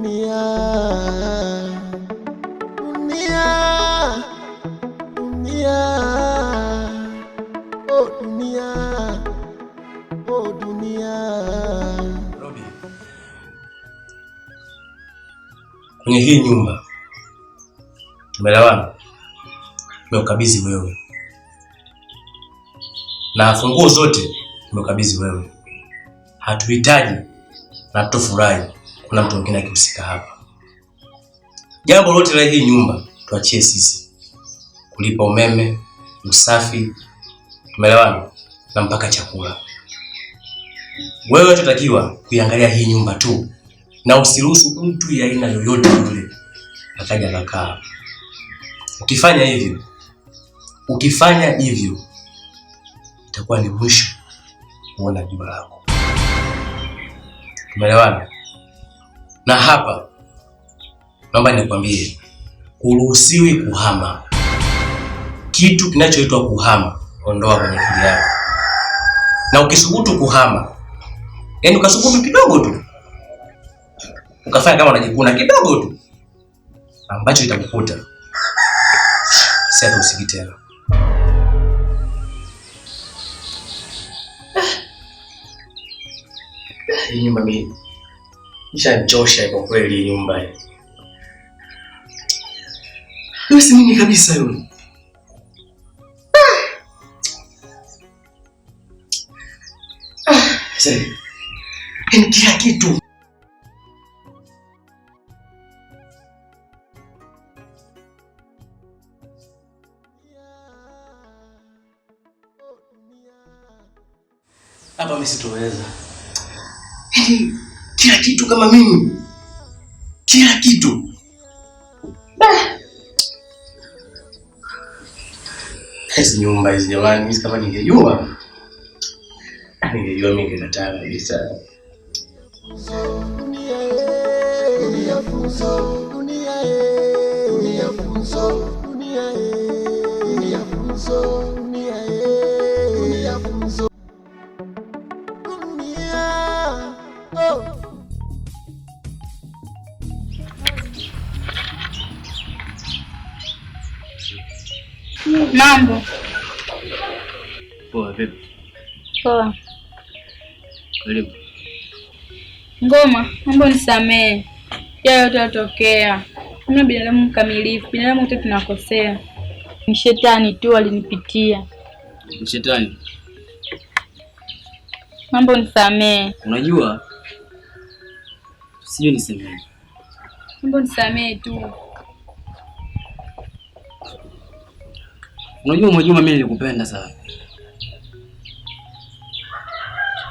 Dunia, dunia, dunia, oh dunia, oh dunia. Robi, kwenye hii nyumba tumeelewana, nimekabidhi wewe na funguo zote nimekabidhi wewe. Hatuhitaji na tutafurahi kuna mtu mwingine akihusika hapa. Jambo lote la hii nyumba tuachie sisi, kulipa umeme, usafi, tumeelewana, na mpaka chakula. Wewe tutakiwa kuiangalia hii nyumba tu, na usiruhusu mtu ya aina yoyote yule akaja nakaa. Ukifanya hivyo itakuwa ni mwisho kuona jua lako. Tumeelewana? Na hapa naomba nikwambie, huruhusiwi kuhama. Kitu kinachoitwa kuhama ondoa kwenye akili yako. Na ukisubutu kuhama, yaani ukasubutu kidogo tu, ukafanya kama unajikuna kidogo tu, ambacho itakukuta si hata usiki tena. Hii nyumba mimi nishachosha kwa kweli. Hii nyumba hii si mimi kabisa yule. Sasa ni kila kitu. Hapa mimi sitoweza. Kila kitu kama mimi. Kila kitu. Hizi nyumba hizi jamani, mimi kama ningejua mimi ningekataa kabisa. Dunia funzo, dunia funzo, dunia funzo, dunia funzo. Mambo. Poa vipi? Poa. Karibu. Ngoma, mambo nisamee. Ya yote yatokea. Mimi binadamu mkamilifu, binadamu wote tunakosea. Ni shetani tu alinipitia. Ni shetani? Mambo nisamee. Unajua? Sio nisemee. Mambo nisamee tu. Unajua Mwajuma, mimi nilikupenda sana.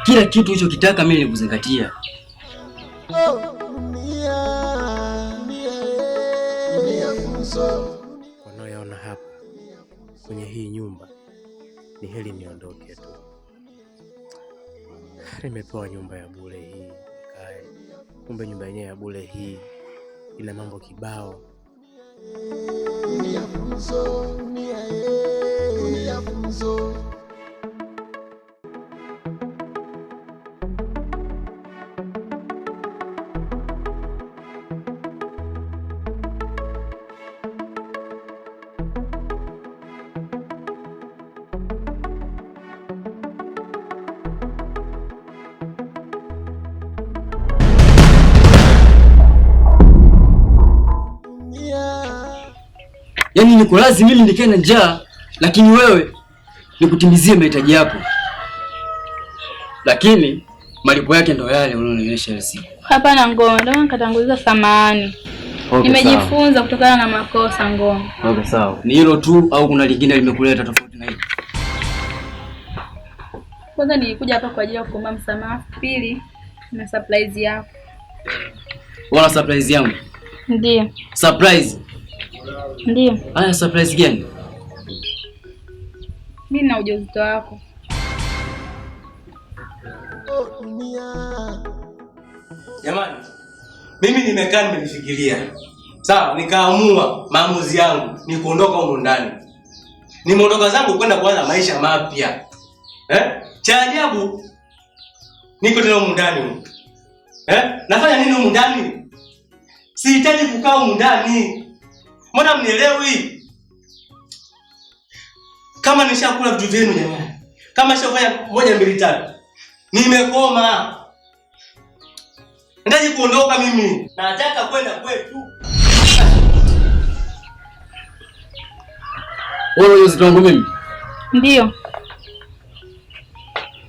Kila kitu ulichokitaka mimi nilikuzingatia. Wanaoyaona hapa kwenye hii nyumba ni heri niondoke tu. Nimepewa nyumba ya bure hii, kae. Kumbe nyumba yenyewe ya bure hii ina mambo kibao. Dunia funzo, dunia funzo. Yaani niko lazima mimi nikae na njaa, lakini wewe nikutimizie mahitaji yako. Lakini malipo yake ndo yale unaonionyesha ile siku. Hapana Ngoma, ndio nikatanguliza samahani. Okay, nimejifunza kutokana na makosa Ngoma. Okay, sawa. Ni hilo tu au kuna lingine limekuleta tofauti na hilo? Kwanza nilikuja hapa kwa ajili ya kuomba msamaha, pili na surprise yako. Wala surprise yangu? Ndiyo. Surprise? Ndiyo. Aya, surprise gani? Mimi na ujauzito wako. Jamani, mimi nimekaa nimefikiria. Sawa, nikaamua maamuzi yangu ni kuondoka huko ndani. Nimeondoka zangu kwenda kuanza maisha mapya. Cha ajabu niko tena huko ndani. Nafanya nini huko ndani? Sihitaji kukaa humu ndani. Mbona mnielewi? Kama nishakula vitu vyenu jamani. Kama nishafanya 1 2 3. Nimekoma. Nataka kuondoka mimi. Nataka kwenda kwetu. Wewe unazitonga mimi? Ndio.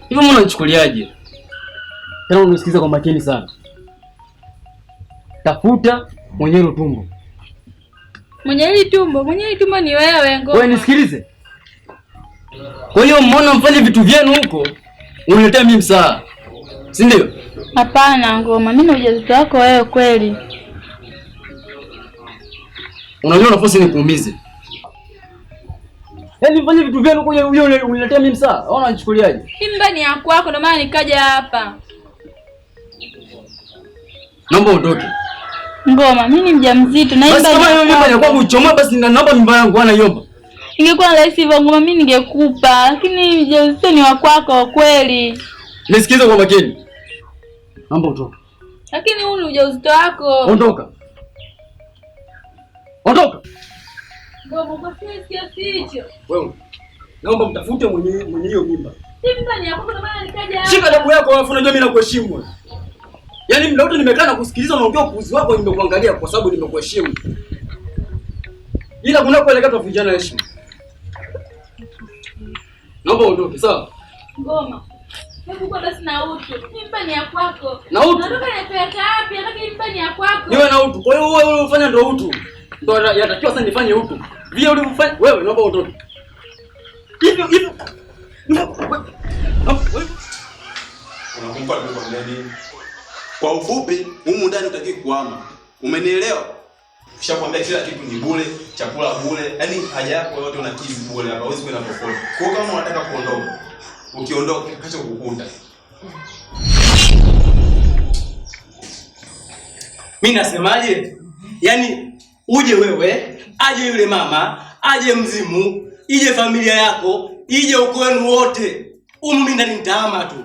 Hivyo mbona unanichukuliaje? Tena unisikiza kwa makini sana. Tafuta mwenyewe tumbo. Mwenyewe tumbo ni wewe Ngoma. Wewe nisikilize. Kwa hiyo mbona mfanye vitu vyenu huko? Uniletea mimi msaa. Si ndio? Hapana Ngoma, mimi na ujauzito wako wewe kweli. Unajua nafasi nikuumize. Yaani mfanye vitu vyenu huko uniletea mimi msaa. Au unanichukuliaje? Hii mimba ni ya kwako ndio maana nikaja hapa. Naomba ondoke. Ngoma, mimi ni mjamzito na basi kama hiyo mimba ni kwangu uchomoe basi naomba mimba yangu ana yomba. Ingekuwa rahisi hivyo Ngoma mimi ningekupa, lakini ujauzito ni wa kwako kweli. Nisikize kwa makini. Naomba utoke. Lakini huu ni ujauzito wako. Ondoka. Ondoka. Ngoma, kwa kiasi hicho. Wewe. Naomba mtafute mwenye hiyo mimba. Hii mimba ni ya kwako ndio maana nikaja hapa. Shika damu yako alafu unajua mimi nakuheshimu. Yaani muda wote nimekaa na kusikiliza unaongea upuzi wako nimekuangalia kwa sababu nimekuheshimu. Ila kunakoelekea tuvunjana heshima. Naomba uondoke, sawa? Ngoma. Hebu kwa basi na utu. Mimba ni ya kwako. Na utu. Unatoka unapeleka wapi? Lakini mimba ni ya kwako. Niwe na utu. Kwa hiyo wewe unafanya ndio utu. Ndio yatakiwa sasa nifanye utu. Vile ulivyofanya wewe naomba uondoke. Hivi. Unakumpa kwa nini? Kwa ufupi, humu ndani utaki kuhama. Umenielewa? Kishakwambia kila kitu ni bure, chakula bure. Yaani haja yako yote unakizi bure, hawezi kwenda popote. Kwa kama unataka kuondoka, ukiondoka kacha kukukuta. Mimi nasemaje? Yaani uje wewe, aje yule mama, aje mzimu, ije familia yako, ije uko wenu wote. Mimi ndani nitahama tu.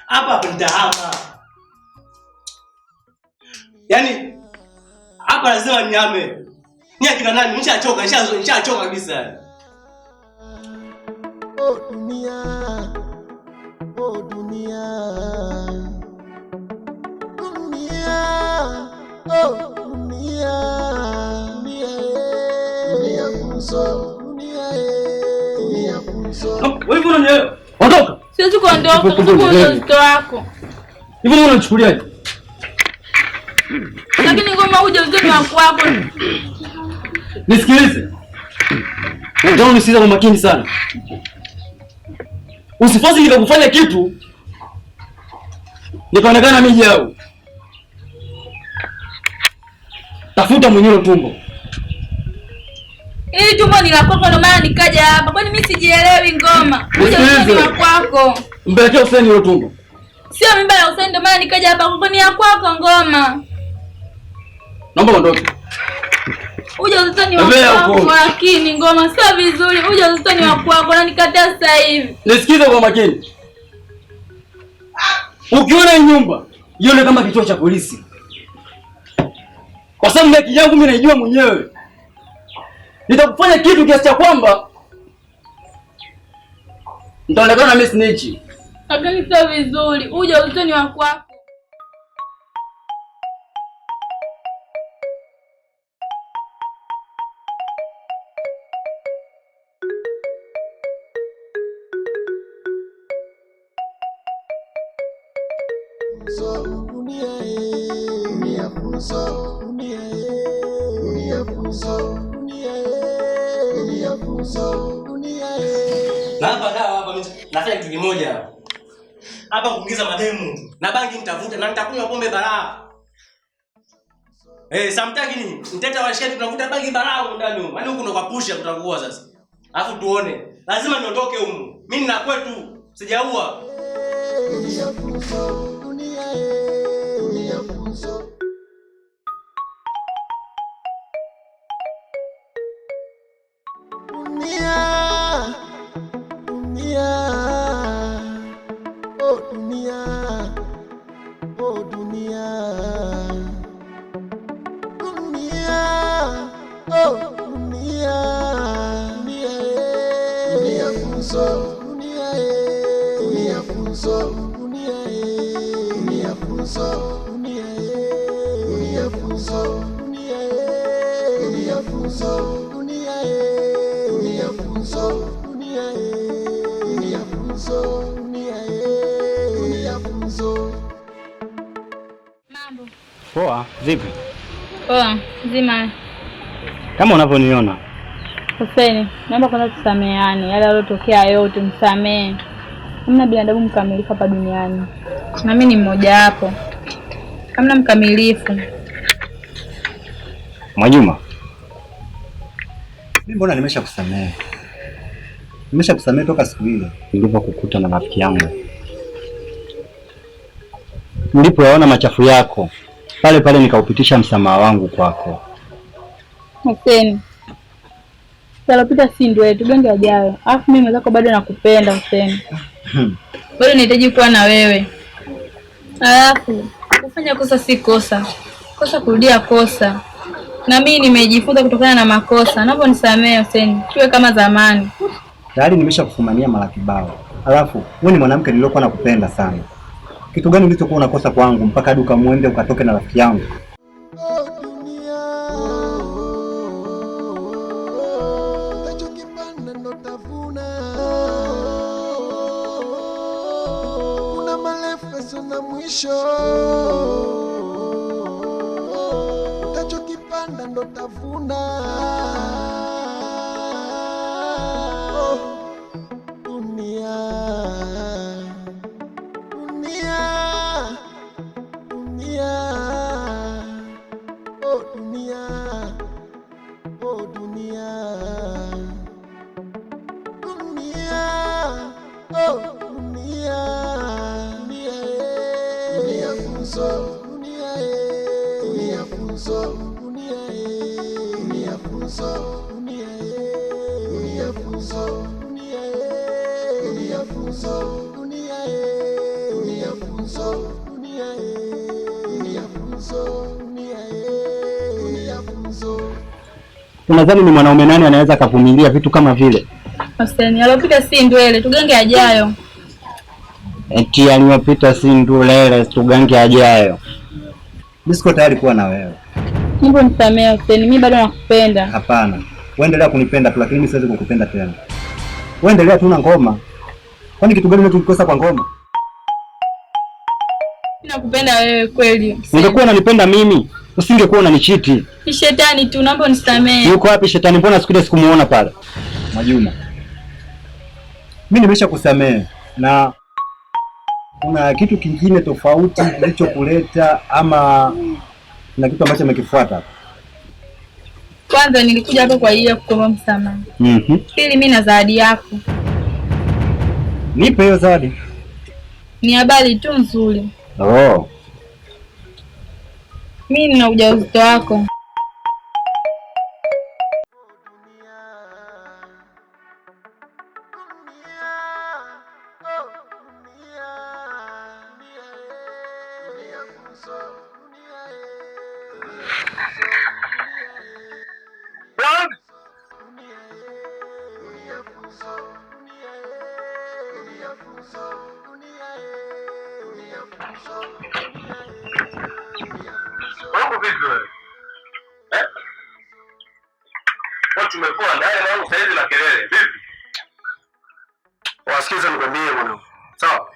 Hapa nitahama. Yaani hapa lazima nihame. Ni akina nani? Nishachoka kabisa. Oh dunia. Oh dunia. Dunia. Oh dunia. Dunia funzo. Dunia funzo. Wewe unanielewa? Ondoka. Siwezi kuondoka kwa sababu ujauzito wako. Hivi mbona unachukuliaje? Lakini Ngoma ujauzito ni wa kwako. Nisikilize. Nataka unisikize kwa makini sana. Usifosi nikakufanya kitu nikaonekana mimi jao. Tafuta mwenyewe tumbo. Hili tumbo ni la kwako ndio maana nikaja hapa. Kwani mimi sijielewi Ngoma? Ujauzito ni wa kwako. Mpelekea Hussein hilo tumbo. Sio mimba ya Hussein ndio maana nikaja hapa. Kwani ya kwako Ngoma? Naomba ondoke. Ujauzito ni wa kwako lakini Ngoma sio vizuri. Ujauzito ni wa kwako na nikataa sasa hivi. Nisikize kwa makini. Ukiona nyumba, ione kama kituo cha polisi. Kwa sababu haki yangu mimi naijua mwenyewe. Nitakufanya kitu kiasi cha kwamba nitaonekana mimi snitch. Lakini sio vizuri. Ujauzito ni wa kwako. Na hapa dawa hapa mimi nafanya kitu kimoja hapa. Hapa kuingiza mademu na bangi nitavuta na nitakunywa pombe balaa. Samtaki nini? Mteta wa sheti tunavuta bangi balaa huko ndani huko. Yaani huko ndo kapusha tutakuwa sasa. Alafu tuone. Lazima niondoke huko. Mimi nina kwetu. Sijaua. funzo, dunia funzo, dunia funzo, dunia funzo, dunia funzo. Mambo. Poa, vipi? Poa, nzima. Kama unavyoniona. Hussein, naomba kwanza tusameheane. Yale yalotokea yote msamehe. Hamna binadamu mkamilifu hapa duniani. Na mimi ni mmoja wapo. Hamna mkamilifu. Mwajuma. Mimi mbona nimeshakusamehe? Nimeshakusamehe toka siku ile nilipokukuta na rafiki yangu. Nilipoyaona machafu yako, pale pale nikaupitisha msamaha wangu kwako. Hussein. Salopita si ndio yetu, genge ajayo. Alafu mimi mwenzako bado nakupenda Hussein. Bado nahitaji kuwa na wewe. Alafu kufanya kosa si kosa. Kosa kurudia kosa. Na mimi nimejifunza kutokana na makosa. Naomba nisamehe Hussein. Tuwe kama zamani. Tayari nimeshakufumania mara kibao. Alafu wewe ni mwanamke niliyokuwa nakupenda sana. Kitu gani ulichokuwa unakosa kwangu mpaka hadi ukamwende ukatoke na rafiki yangu? Utachokipanda ndo tavuna. Dunia, dunia, dunia, oh dunia, oh dunia, dunia, oh dunia, dunia funzo, dunia funzo, dunia funzo, dunia funzo, dunia funzo, dunia funzo, dunia funzo, dunia funzo. Unadhani ni mwanaume nani anaweza kuvumilia vitu kama vile? Hussein, alopita si ndwele, tugenge ajayo. Eti aliyopita si ndwele, tugange ajayo. Mimi siko tayari kuwa na wewe. Mungu nisamehe Hussein, mimi bado nakupenda. Hapana. Uendelea kunipenda tu lakini mimi siwezi kukupenda tena. Uendelea tu na ngoma. Kwani kitu gani unachokikosa kwa ngoma? Nakupenda wewe kweli. Ungekuwa unanipenda mimi, usingekuwa unanichiti. Ni shetani tu, naomba unisamehe. Yuko wapi shetani? Mbona siku ile sikumuona pale? Mwajuma. Mimi nimeshakusamehe na kuna kitu kingine tofauti kilichokuleta ama na kitu ambacho umekifuata? Kwanza nilikuja hapa kwa ajili ya kukuomba msamaha. Pili mimi na zawadi yako. Nipe hiyo zawadi. Ni habari tu nzuri. Oh. Mimi nina ujauzito wako. Mambo vipi wewe? Watu tumepoa ndani na wewe saizi na kelele. Vipi? Wasikiza nikwambie bwana. Sawa.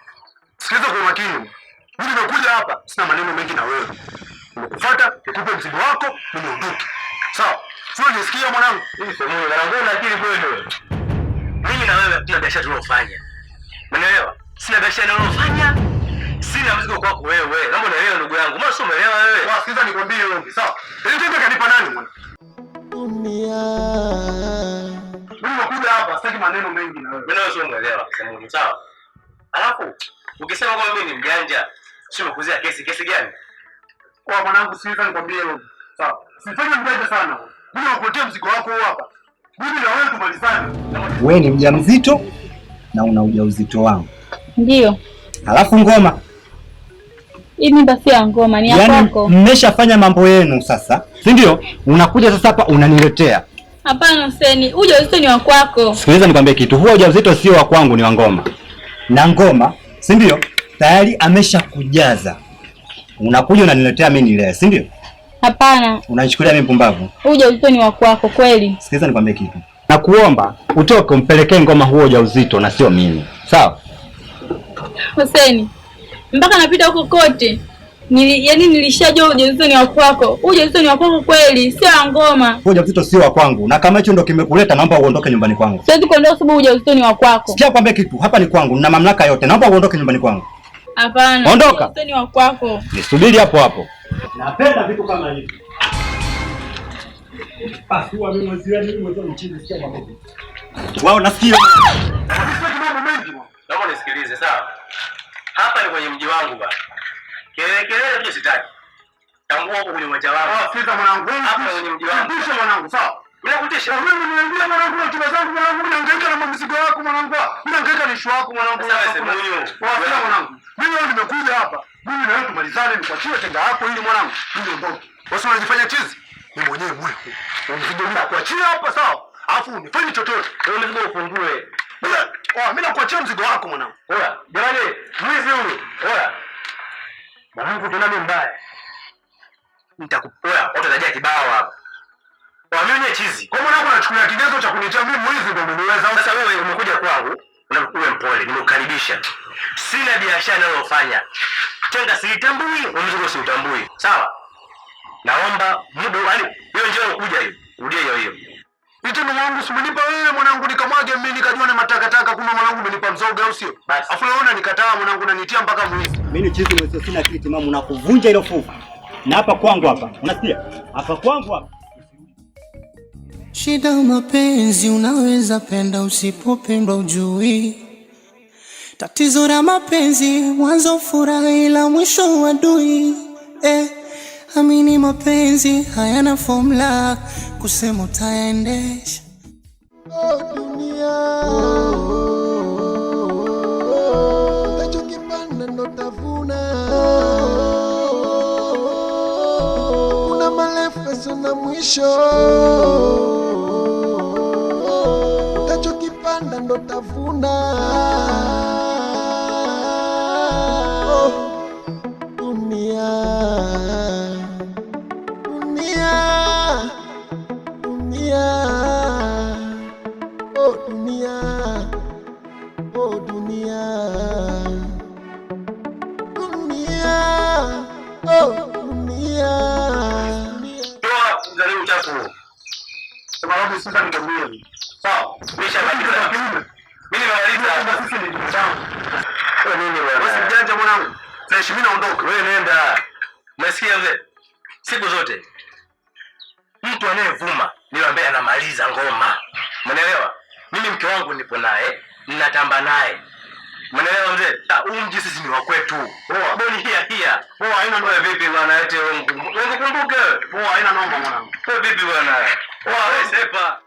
Sikiza kwa makini. Mimi nimekuja hapa, sina maneno mengi na wewe. Nimekufuata, nikupe mzigo wako, niondoke. Sawa. Sio nisikia mwanangu. Hii sio mimi, na wewe akili kweli wewe. Mimi na wewe tuna biashara tunayofanya. Umeelewa? Sina biashara ninayofanya. Sina mzigo kwako wewe. Naomba unaelewa ndugu yangu. Mbona sio umeelewa wewe? Sikiza nikwambie wewe. Sawa. Ili tende kanipa nani mwana? Dunia. Mimi nakuja hapa sitaki maneno mengi na wewe. Mimi nawe sio umeelewa. Sema sawa. Alafu ukisema kwamba mimi ni mjanja, sio kuzia kesi gani? Kwa mwanangu sikiza nikwambie wewe. Sawa. Sifanye mjanja sana. Mimi nakuletea mzigo wako hapa. Mimi na wewe tumalizane. Wewe ni mjamzito na una ujauzito wangu. Ndio. Alafu ngoma. Hii mimba si ya ngoma, ni ya kwako. Yaani mmeshafanya mambo yenu sasa. Si ndio? Unakuja sasa hapa unaniletea. Hapana Hussein, ujauzito ni wa kwako. Sikiliza nikwambie kitu. Huo ujauzito sio wa kwangu, ni wa ngoma. Na ngoma, si ndio? Tayari ameshakujaza. Unakuja unaniletea mimi nilee, si ndio? Hapana. Unanichukulia mimi mpumbavu? Ujauzito ni wa kwako kweli. Sikiliza nikwambie kitu. Nakuomba utoke umpelekee Ngoma huo ujauzito na sio mimi. Sawa? Hussein, mpaka napita huko kote. Nilishajua ujauzito ni wa kwako. Ujauzito ni wa kwako kweli, sio wa Ngoma. Ujauzito sio wa kwangu. Na kama hicho ndio kimekuleta, naomba uondoke nyumbani kwangu. Siwezi kuondoka sababu ujauzito ni wa kwako. Sikia kwambie kitu, hapa ni kwangu, nina mamlaka yote. Naomba uondoke nyumbani kwangu. Hapana. Ondoka. Ujauzito ni wa kwako. Nisubiri hapo hapo. Napenda vitu kama hivi. Pasua mimi mwenyewe mchini sikia mambo. Wao nasikia. Naomba nisikilize sawa? Hapa ni kwenye mji wangu bwana. Kelele mje sitaki. Tambua hapo kwenye mwacha wangu. Sikiza mwanangu. Hapa kwenye mji wangu. Kutisha mwanangu, sawa? Bila kutisha. Mimi niambia mwanangu na tuna zangu mwanangu, unahangaika na mzigo wako mwanangu. Unahangaika na ishu wako mwanangu. Sasa sema huyo. Wacha mwanangu. Mimi leo nimekuja hapa. Mimi na wewe tumalizane nikuachie tenga hapo ili mwanangu. Mimi niondoke. Wewe unajifanya chizi? Mimi mwenyewe mwehu. Unazidi kuachia hapa sawa? Alafu unifanye chochote. Wewe mzigo ufungue. Mimi nakuachia mzigo wako mwanangu. Oya, jamani, mwizi huyu. Oya. Mwanangu tuna mimi mbaya. Nitakupoa, utatajia kibao hapa. Waamini chizi. Kwa mwanangu nachukulia kigezo cha kunitia mimi mwizi ndio umeniweza. Sasa wewe umekuja kwangu, unakuwa mpole, nimekukaribisha. Sina biashara ninayofanya. Tenga silitambui, mzigo siutambui. Sawa? Naomba muda wani, hiyo njoo kuja hiyo. Rudia hiyo. Nitendo wangu simenipa wewe mwanangu nikamwage mimi nikajua ni matakataka kumbe mwanangu umenipa mzoga au sio? Afu naona nikataa mwanangu unanitia mpaka mwizi. Mimi ni chizi mwenye sina akili timamu na kuvunja hilo fuvu. Na hapa kwangu hapa. Unasikia? Hapa kwangu hapa. Shida mapenzi, unaweza penda usipopendwa ujui. Tatizo la mapenzi, mwanzo furaha ila mwisho uadui. Amini mapenzi hayana formula, kusema utaendesha. Dunia utachokipanda ndo tavuna. Kuna marefu sana mwisho. Utachokipanda ndo tavuna. Sasa nikamwambia. Sawa. Nimeshamaliza. Mimi nimemaliza. Sisi ni ndugu zangu. Wewe nini wewe? Wewe mjanja mwanangu. Fresh mimi naondoka. Wewe nenda. Umesikia mzee? Siku zote mtu anayevuma ni ambaye anamaliza ngoma. Umeelewa? Mimi mke wangu nipo naye, ninatamba naye. Umeelewa mzee? Huu mji sisi ni wa kwetu. Poa. Boni hia. Poa, haina noma. Vipi bwana ete wewe kumbuke? Poa, haina noma mwanangu. Wewe vipi bwana? Poa, wewe sepa.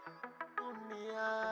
Dunia